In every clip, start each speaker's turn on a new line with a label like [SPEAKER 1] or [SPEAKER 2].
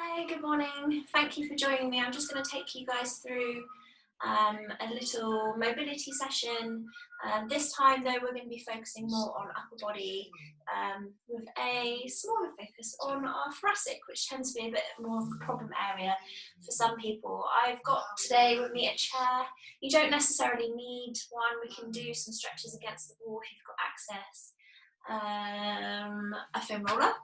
[SPEAKER 1] Hi, good morning. Thank you for joining me. I'm just going to take you guys through a little mobility session. This time though, we're going to be focusing more on upper body with a smaller focus on our thoracic, which tends to be a bit more of a problem area for some people. I've got today with me a chair. You don't necessarily need one. We can do some stretches against the wall if you've got access. A foam roller.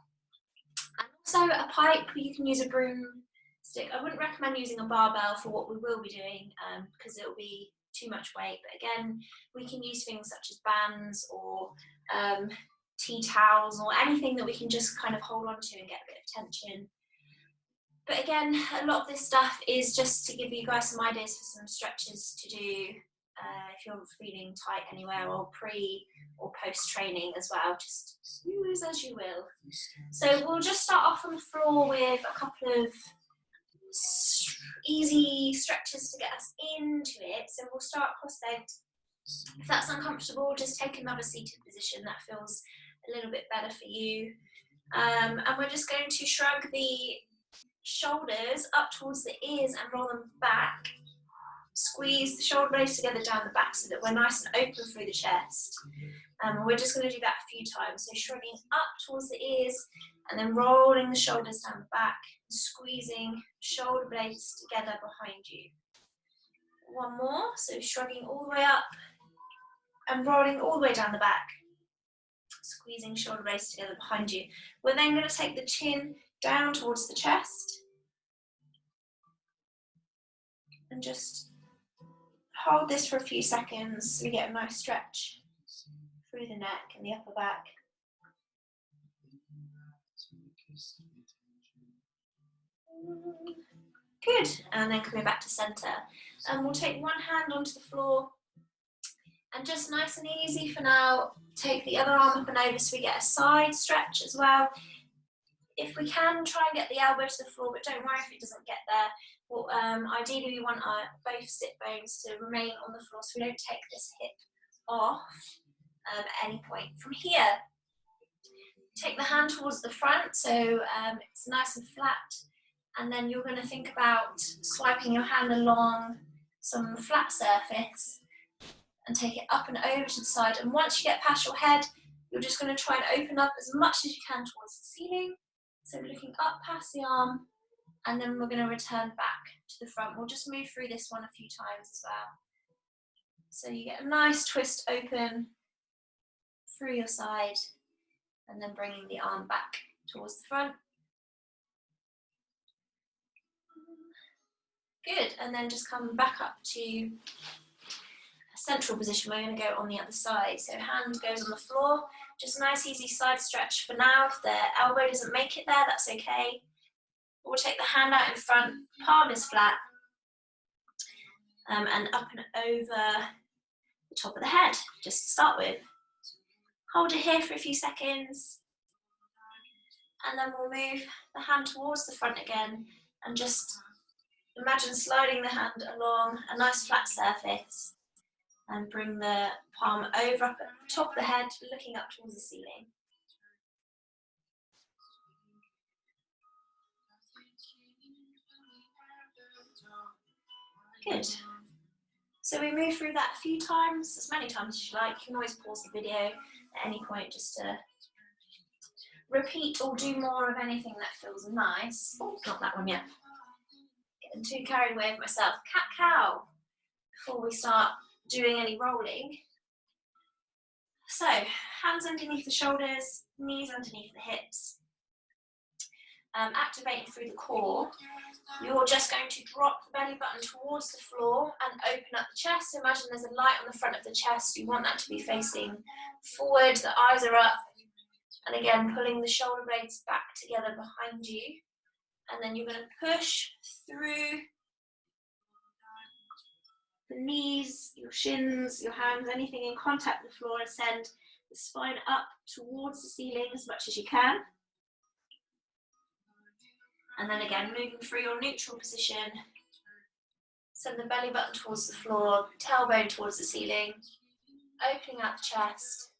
[SPEAKER 1] And also a pipe. You can use a broomstick. I wouldn't recommend using a barbell for what we will be doing because it will be too much weight. But again, we can use things such as bands or tea towels or anything that we can just kind of hold on to and get a bit of tension. But again, a lot of this stuff is just to give you guys some ideas for some stretches to do if you're feeling tight anywhere, or pre or post training as well. Just use as you will. So we'll just start off on the floor with a couple of easy stretches to get us into it. So we'll start cross-legged. If that's uncomfortable, just take another seated position that feels a little bit better for you. And we're just going to shrug the shoulders up towards the ears and roll them back. Squeeze the shoulder blades together down the back so that we're nice and open through the chest. We're just going to do that a few times. So shrugging up towards the ears and then rolling the shoulders down the back, squeezing shoulder blades together behind you. One more. So shrugging all the way up and rolling all the way down the back, squeezing shoulder blades together behind you. We're then going to take the chin down towards the chest and just hold this for a few seconds so we get a nice stretch through the neck and the upper back. Good, and then coming back to centre. And we'll take one hand onto the floor and just nice and easy for now, take the other arm up and over so we get a side stretch as well. If we can, try and get the elbow to the floor, but don't worry if it doesn't get there. Well, ideally we want our both sit bones to remain on the floor so we don't take this hip off at any point. From here, take the hand towards the front so it's nice and flat, and then you're going to think about swiping your hand along some flat surface and take it up and over to the side. And once you get past your head, you're just going to try and open up as much as you can towards the ceiling. So looking up past the arm, and then we're going to return back to the front. We'll just move through this one a few times as well. So you get a nice twist open through your side, and then bringing the arm back towards the front. Good, and then just come back up to a central position. We're going to go on the other side. So hand goes on the floor, just a nice easy side stretch for now. If the elbow doesn't make it there, that's okay. We'll take the hand out in front, palm is flat, and up and over the top of the head, just to start with. Hold it here for a few seconds, and then we'll move the hand towards the front again, and just imagine sliding the hand along a nice flat surface, and bring the palm over up at the top of the head, looking up towards the ceiling. Good. So we move through that a few times, as many times as you like. You can always pause the video at any point just to repeat or do more of anything that feels nice. Oh, not that one yet. Getting too carried away with myself. Cat-cow before we start doing any rolling. So, hands underneath the shoulders, knees underneath the hips. Activating through the core. You're just going to drop the belly button towards the floor and open up the chest. So imagine there's a light on the front of the chest. You want that to be facing forward, the eyes are up. And again, pulling the shoulder blades back together behind you. And then you're going to push through the knees, your shins, your hands, anything in contact with the floor, and send the spine up towards the ceiling as much as you can. And then again, moving through your neutral position, send the belly button towards the floor, tailbone towards the ceiling, opening out the chest.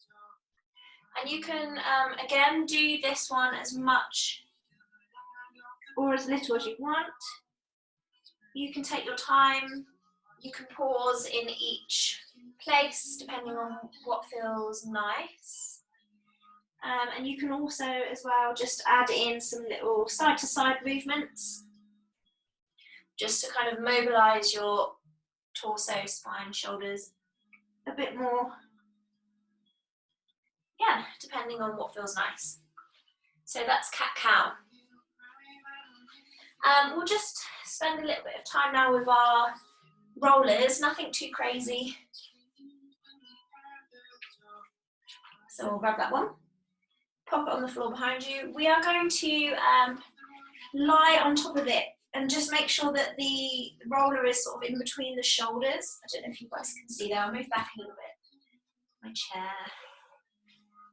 [SPEAKER 1] And you can, again, do this one as much or as little as you want. You can take your time, you can pause in each place depending on what feels nice. And you can also as well just add in some little side to side movements just to kind of mobilize your torso, spine, shoulders a bit more. Yeah, depending on what feels nice. So that's cat-cow. We'll just spend a little bit of time now with our rollers, nothing too crazy. So we'll grab that one, pop it on the floor behind you. We are going to lie on top of it and just make sure that the roller is sort of in between the shoulders. I don't know if you guys can see that. I'll move back a little bit. My chair.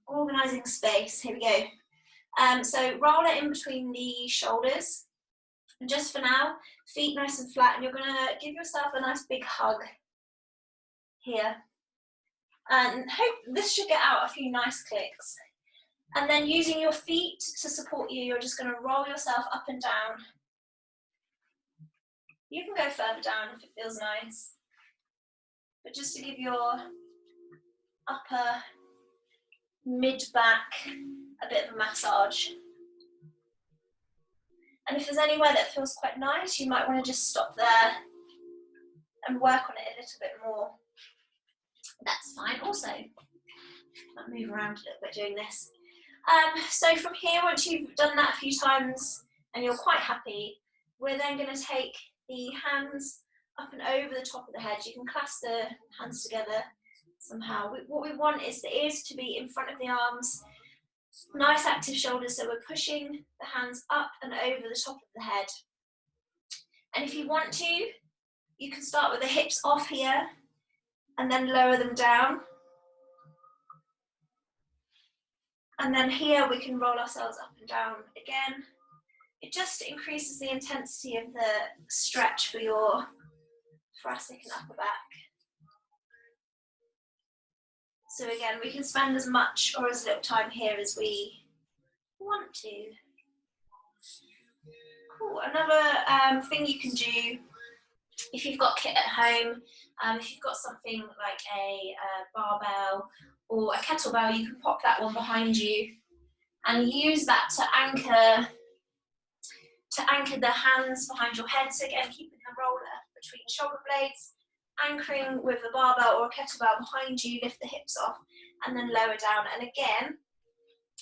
[SPEAKER 1] Organising space, here we go. So roll it in between the shoulders. And just for now, feet nice and flat, and you're going to give yourself a nice big hug here. And hope this should get out a few nice clicks. And then using your feet to support you, you're just going to roll yourself up and down. You can go further down if it feels nice. But just to give your upper mid-back a bit of a massage. And if there's anywhere that feels quite nice, you might want to just stop there and work on it a little bit more. That's fine also. I'll move around a little bit doing this. So from here, once you've done that a few times and you're quite happy, we're then going to take the hands up and over the top of the head. You can clasp the hands together somehow. What we want is the ears to be in front of the arms. Nice active shoulders, so we're pushing the hands up and over the top of the head. And if you want to, you can start with the hips off here and then lower them down. And then here we can roll ourselves up and down again. It just increases the intensity of the stretch for your thoracic and upper back. So again, we can spend as much or as little time here as we want to. Cool. Another thing you can do, if you've got kit at home, if you've got something like a barbell or a kettlebell, you can pop that one behind you and use that to anchor the hands behind your head. So again, keeping the roller between shoulder blades, anchoring with a barbell or a kettlebell behind you, lift the hips off and then lower down. And again,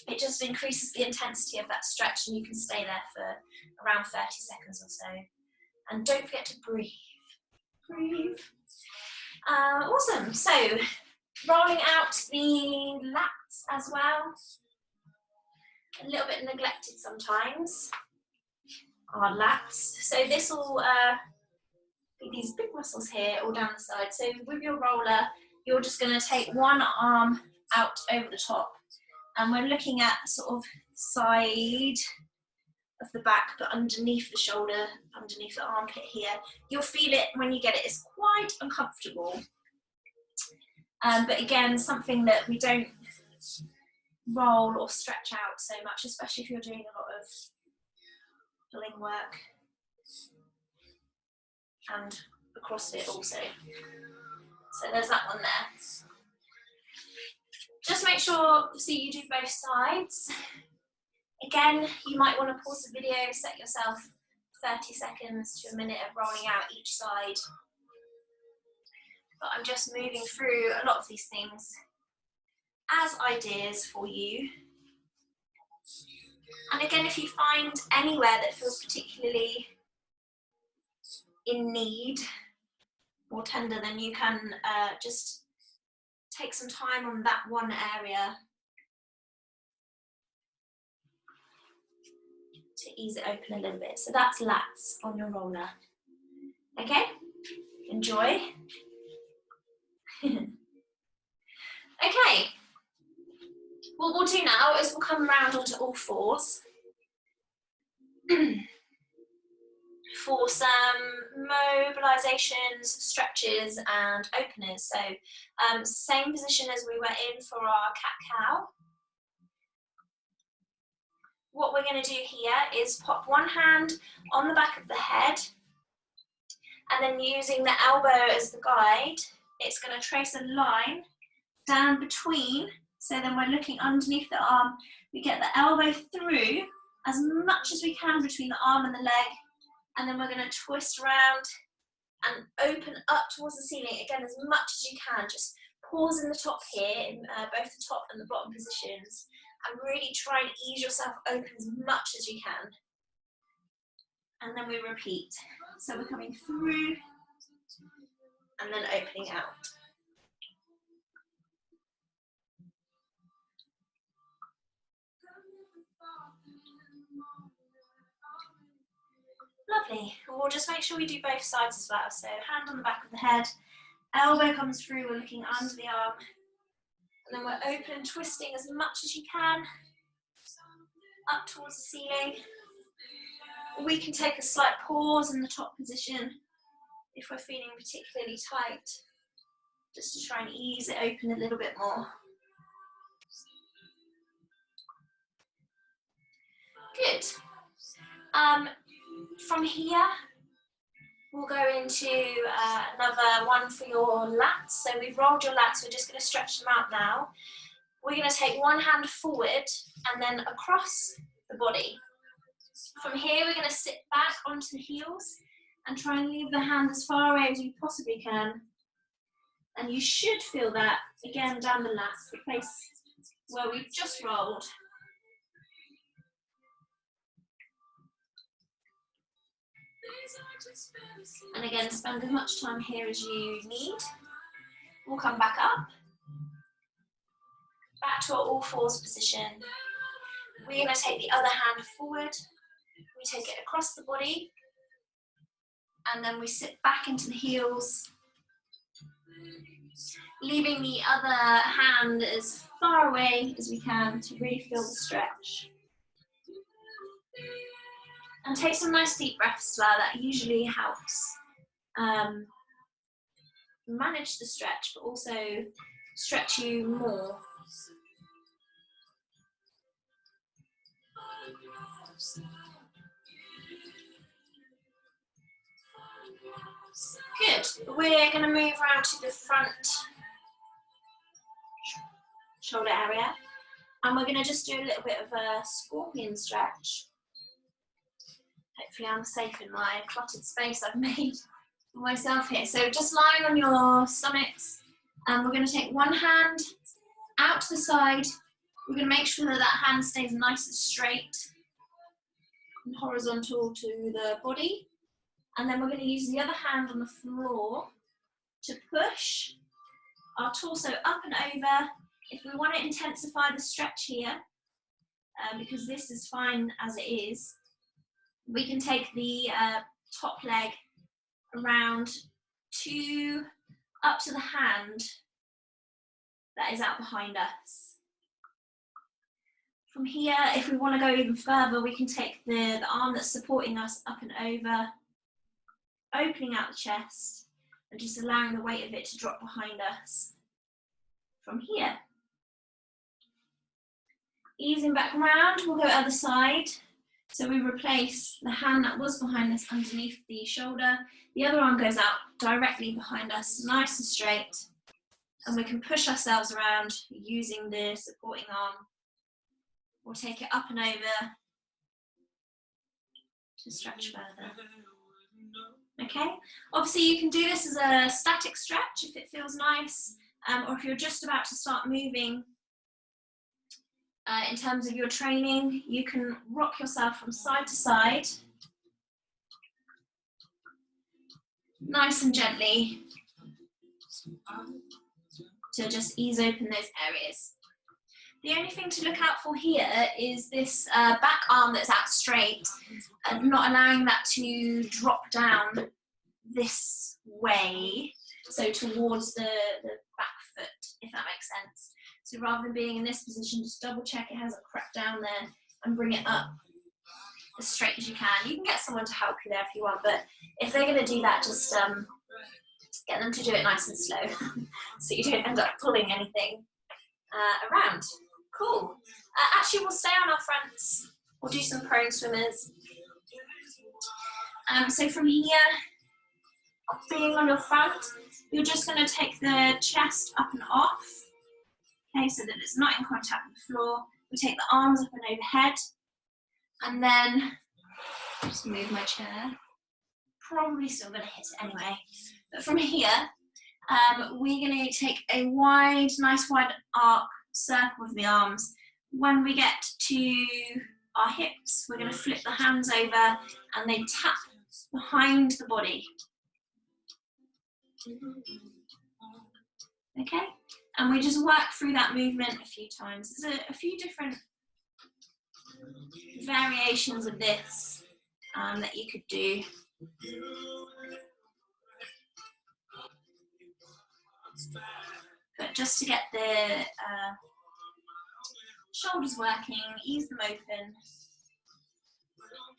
[SPEAKER 1] it just increases the intensity of that stretch and you can stay there for around 30 seconds or so. And don't forget to breathe. Breathe. Awesome. So rolling out the lats as well. A little bit neglected sometimes. Our lats. So this will be these big muscles here all down the side. So with your roller, you're just going to take one arm out over the top. And we're looking at sort of side of the back, but underneath the shoulder, underneath the armpit here. You'll feel it when you get it. It's quite uncomfortable. But again, something that we don't roll or stretch out so much, especially if you're doing a lot of pulling work and the CrossFit also. So there's that one there. Just make sure, see, you do both sides. Again, you might want to pause the video, set yourself 30 seconds to a minute of rolling out each side. But I'm just moving through a lot of these things as ideas for you. And again, if you find anywhere that feels particularly in need or tender, then you can just take some time on that one area to ease it open a little bit. So that's lats on your roller. Okay, enjoy. Okay, what we'll do now is we'll come around onto all fours for some mobilizations, stretches and openers. So same position as we were in for our cat-cow. what we're going to do here is pop one hand on the back of the head, and then using the elbow as the guide, it's going to trace a line down between, so then we're looking underneath the arm. We get the elbow through as much as we can between the arm and the leg, and then we're going to twist around and open up towards the ceiling, again as much as you can. Just pause in the top here, in both the top and the bottom positions, and really try and ease yourself open as much as you can. And then we repeat. So we're coming through and then opening out. Lovely. We'll just make sure we do both sides as well. So hand on the back of the head, elbow comes through, we're looking under the arm, and then we're open, twisting as much as you can, up towards the ceiling. We can take a slight pause in the top position if we're feeling particularly tight, just to try and ease it open a little bit more. Good. From here, we'll go into another one for your lats. So we've rolled your lats, we're just going to stretch them out now. We're going to take one hand forward and then across the body. From here, we're going to sit back onto the heels and try and leave the hand as far away as you possibly can. And you should feel that, again, down the lats, the place where we've just rolled. And again, spend as much time here as you need. We'll come back up. Back to our all fours position. We're going to take the other hand forward. We take it across the body. And then we sit back into the heels, leaving the other hand as far away as we can to really feel the stretch. And take some nice deep breaths as well. That usually helps manage the stretch, but also stretch you more. Good. We're going to move around to the front shoulder area, and we're going to just do a little bit of a scorpion stretch. Hopefully I'm safe in my cluttered space I've made for myself here. So just lying on your stomachs, and we're going to take one hand out to the side. We're going to make sure that that hand stays nice and straight and horizontal to the body. And then we're going to use the other hand on the floor to push our torso up and over. If we want to intensify the stretch here, because this is fine as it is, we can take the top leg around up to the hand that is out behind us. From here, if we want to go even further, we can take the arm that's supporting us up and over, opening out the chest and just allowing the weight of it to drop behind us. From here, easing back around, we'll go other side. So we replace the hand that was behind us underneath the shoulder. The other arm goes out directly behind us, nice and straight. And we can push ourselves around using the supporting arm. We'll take it up and over to stretch further. Okay, obviously you can do this as a static stretch if it feels nice, or if you're just about to start moving. In terms of your training, you can rock yourself from side to side, nice and gently, to just ease open those areas. The only thing to look out for here is this back arm that's out straight, and not allowing that to drop down this way, so towards the back foot, if that makes sense. So rather than being in this position, just double check it hasn't crept down there and bring it up as straight as you can. You can get someone to help you there if you want, but if they're going to do that, just get them to do it nice and slow so you don't end up pulling anything around. Cool. Actually, we'll stay on our fronts We'll do some prone swimmers. So from here, being on your front, you're just going to take the chest up and off, okay, so that it's not in contact with the floor. We take the arms up and overhead, and then, just move my chair, probably still going to hit it anyway, but from here, we're going to take a nice wide arc circle with the arms. When we get to our hips, we're going to flip the hands over and they tap behind the body. Okay, and we just work through that movement a few times. There's a few different variations of this that you could do. But just to get the shoulders working, ease them open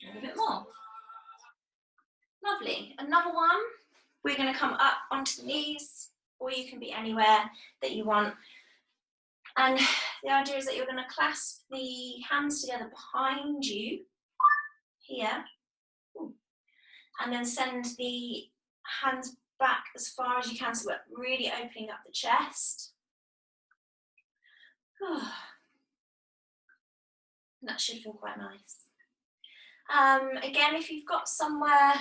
[SPEAKER 1] a little bit more. Lovely. Another one, we're going to come up onto the knees, or you can be anywhere that you want. And the idea is that you're going to clasp the hands together behind you, here, and then send the hands back as far as you can, so we're really opening up the chest. That should feel quite nice. Again, if you've got somewhere,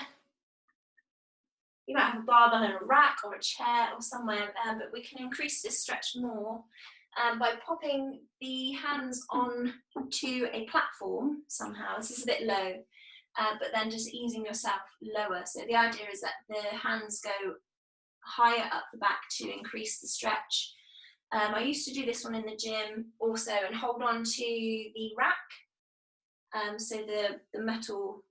[SPEAKER 1] you might have a barbell and a rack or a chair or somewhere, but we can increase this stretch more by popping the hands on to a platform somehow. This is a bit low, but then just easing yourself lower. So the idea is that the hands go higher up the back to increase the stretch. I used to do this one in the gym also and hold on to the rack, so the metal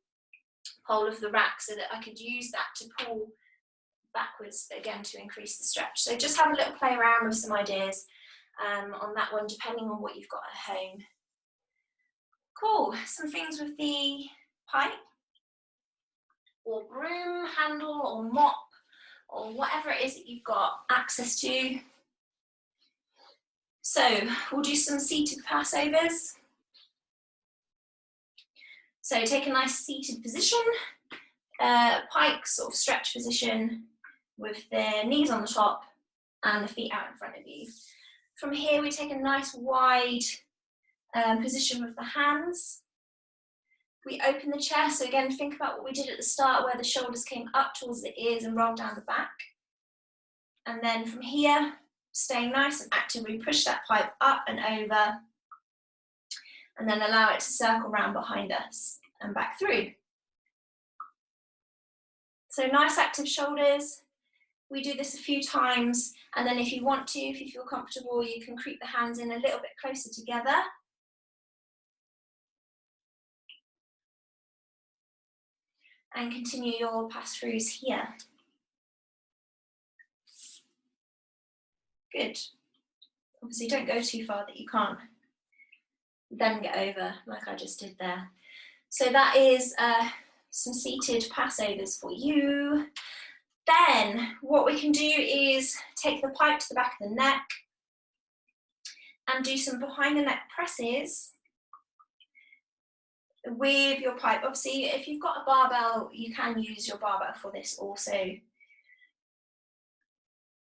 [SPEAKER 1] pole of the rack, so that I could use that to pull backwards again to increase the stretch. So just have a little play around with some ideas on that one, depending on what you've got at home. Cool, some things with the pipe or broom handle or mop or whatever it is that you've got access to. So we'll do some seated passovers. So take a nice seated position, pike sort of stretch position with the knees on the top and the feet out in front of you. From here we take a nice wide position with the hands. We open the chest, so again think about what we did at the start where the shoulders came up towards the ears and rolled down the back. And then from here, staying nice and active, we push that pipe up and over and then allow it to circle round behind us and back through. So nice active shoulders. We do this a few times, and then if you want to, if you feel comfortable, you can creep the hands in a little bit closer together. And continue your pass-throughs here. Good. Obviously don't go too far that you can't then get over like I just did there. So that is some seated passovers for you. Then what we can do is take the pipe to the back of the neck and do some behind the neck presses with your pipe. Obviously, if you've got a barbell, you can use your barbell for this also.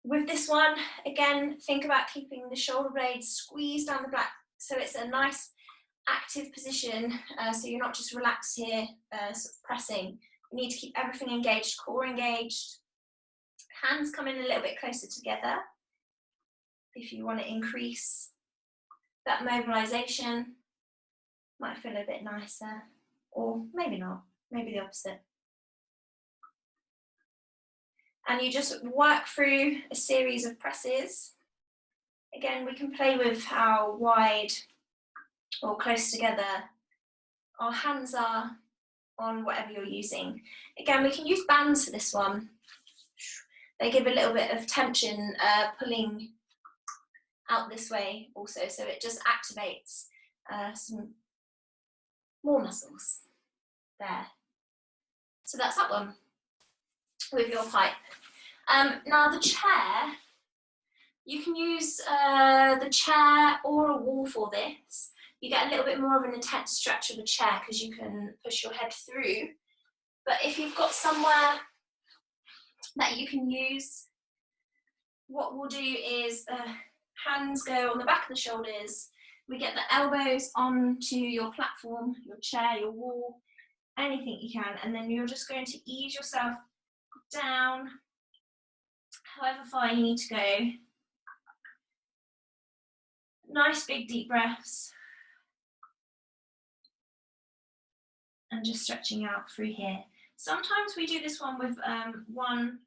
[SPEAKER 1] With this one, again, think about keeping the shoulder blades squeezed down the back so it's a nice active position, so you're not just relaxed here, sort of pressing. You need to keep everything engaged, core engaged. Hands come in a little bit closer together if you want to increase that mobilization. Might feel a bit nicer, or maybe not, maybe the opposite. And you just work through a series of presses. Again, we can play with how wide or close together our hands are on whatever you're using. Again, we can use bands for this one. They give a little bit of tension, pulling out this way also, so it just activates some more muscles there. So that's that one with your pipe. Now the chair, you can use the chair or a wall for this. you get a little bit more of an intense stretch of the chair because you can push your head through. But if you've got somewhere that you can use, what we'll do is hands go on the back of the shoulders. We get the elbows onto your platform, your chair, your wall, anything you can, and then you're just going to ease yourself down, however far you need to go. Nice big deep breaths. And just stretching out through here. Sometimes we do this one with one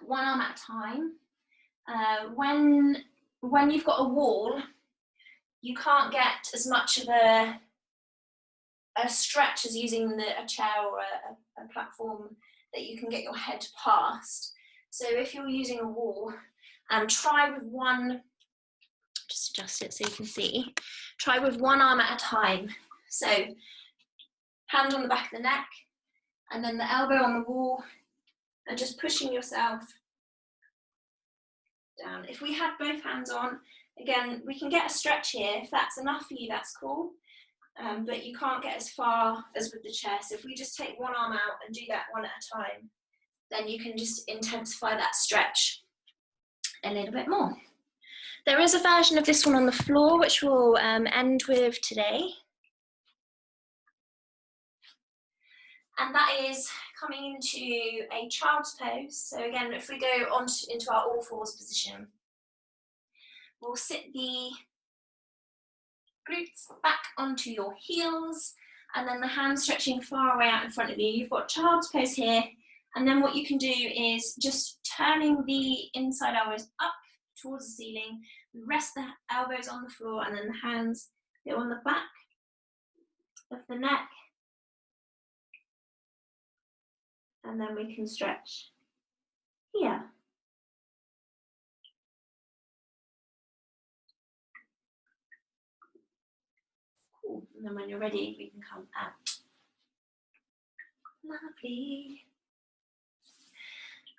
[SPEAKER 1] arm at a time. When you've got a wall, you can't get as much of a stretch as using a chair or a platform that you can get your head past. So if you're using a wall, try with one, just adjust it so you can see, try with one arm at a time. So hand on the back of the neck, and then the elbow on the wall, and just pushing yourself down. If we had both hands on, again, we can get a stretch here. If that's enough for you, that's cool. But you can't get as far as with the chair. So if we just take one arm out and do that one at a time, then you can just intensify that stretch a little bit more. There is a version of this one on the floor, which we'll end with today. And that is coming into a child's pose. So again, if we go on into our all fours position, we'll sit the glutes back onto your heels, and then the hands stretching far away out in front of you. You've got child's pose here, and then what you can do is just turning the inside elbows up towards the ceiling, rest the elbows on the floor, and then the hands go on the back of the neck. And then we can stretch here. Cool. And then when you're ready, we can come out. Lovely.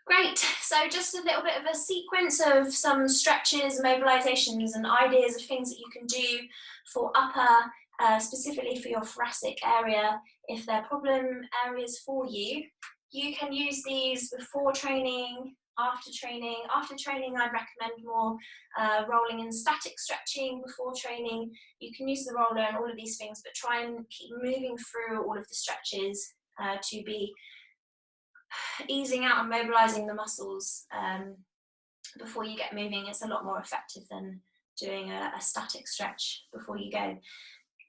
[SPEAKER 1] Great. So just a little bit of a sequence of some stretches, mobilizations, and ideas of things that you can do for upper, specifically for your thoracic area. If they're problem areas for you, you can use these before training, after training. After training, I'd recommend more rolling and static stretching. Before training, you can use the roller and all of these things, but try and keep moving through all of the stretches to be easing out and mobilizing the muscles before you get moving. It's a lot more effective than doing a static stretch before you go.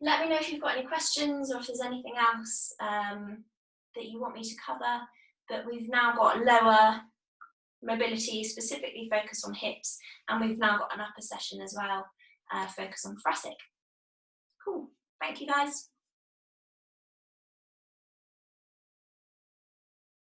[SPEAKER 1] Let me know if you've got any questions or if there's anything else that you want me to cover, but we've now got lower mobility specifically focused on hips, and we've now got an upper session as well focused on thoracic. Cool, thank you guys.